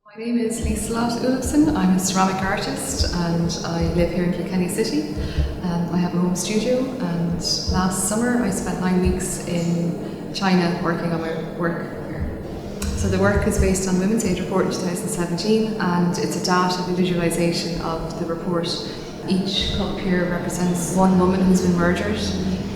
My name is Liselott Olofsson. I'm a ceramic artist and I live here in Kilkenny City. I have a home studio, and last summer I spent 9 weeks in China working on my work here. So the work is based on the Women's Aid Report in 2017, and it's a data visualisation of the report. Each cup here represents one woman who's been murdered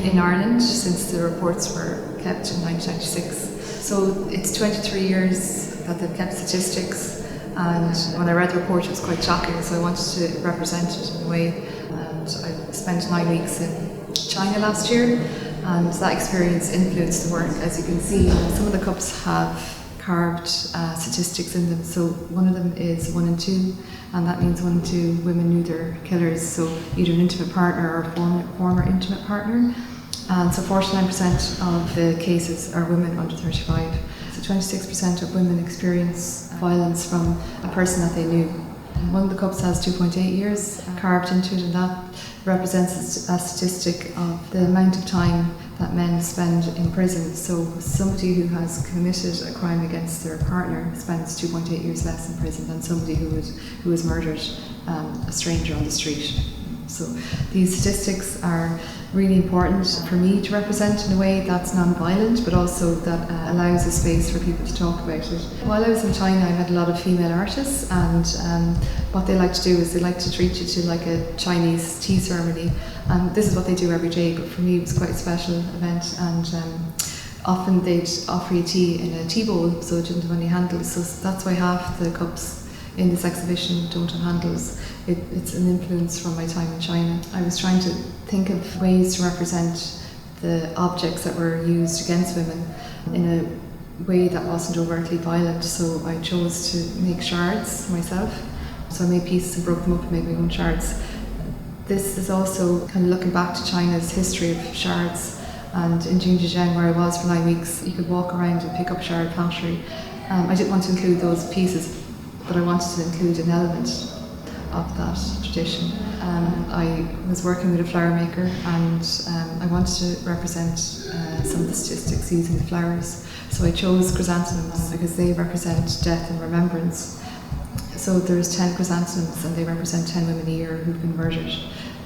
in Ireland since the reports were kept in 1996. So it's 23 years that they've kept statistics, and when I read the report it was quite shocking, so I wanted to represent it in a way. And I spent 9 weeks in China last year, and that experience influenced the work. As you can see, some of the cups have carved statistics in them. So one of them is 1 in 2, and that means 1 in 2 women knew their killers, so either an intimate partner or a former intimate partner. And so 49% of the cases are women under 35. So 26% of women experience violence from a person that they knew. One of the cups has 2.8 years carved into it, and that represents a statistic of the amount of time that men spend in prison. So somebody who has committed a crime against their partner spends 2.8 years less in prison than somebody who was murdered, a stranger on the street. So these statistics are really important for me to represent in a way that's non-violent, but also that allows a space for people to talk about it. While I was in China, I met a lot of female artists, and what they like to do is they like to treat you to like a Chinese tea ceremony. And this is what they do every day, but for me it was quite a special event, and often they'd offer you tea in a tea bowl, so it didn't have any handles. So that's why half the cups in this exhibition don't have handles. It's an influence from my time in China. I was trying to think of ways to represent the objects that were used against women in a way that wasn't overtly violent, so I chose to make shards myself. So I made pieces and broke them up and made my own shards. This is also kind of looking back to China's history of shards, and in Jingzhen, where I was for 9 weeks, you could walk around and pick up shard pottery. I didn't want to include those pieces, but I wanted to include an element of that tradition. I was working with a flower maker, and I wanted to represent some of the statistics using the flowers. So I chose chrysanthemums because they represent death and remembrance. So there's 10 chrysanthemums, and they represent 10 women a year who've been murdered.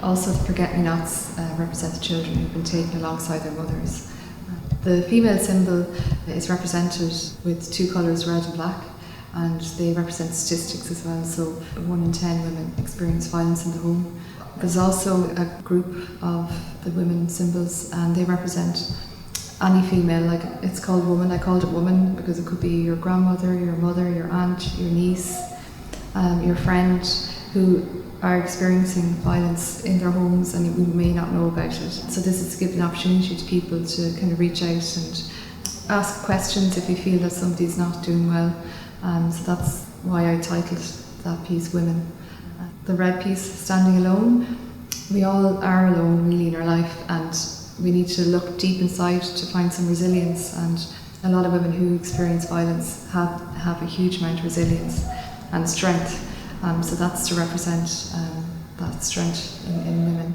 Also the forget-me-nots represent the children who've been taken alongside their mothers. The female symbol is represented with 2 colours, red and black, and they represent statistics as well. So 1 in 10 women experience violence in the home. There's also a group of the women symbols, and they represent any female. Like, it's called woman. I called it woman because it could be your grandmother, your mother, your aunt, your niece, your friend, who are experiencing violence in their homes and we may not know about it. So this is to give an opportunity to people to kind of reach out and ask questions if you feel that somebody's not doing well. So that's why I titled that piece Women. The red piece, Standing Alone. We all are alone really in our life, and we need to look deep inside to find some resilience, and a lot of women who experience violence have a huge amount of resilience and strength. So that's to represent that strength in women.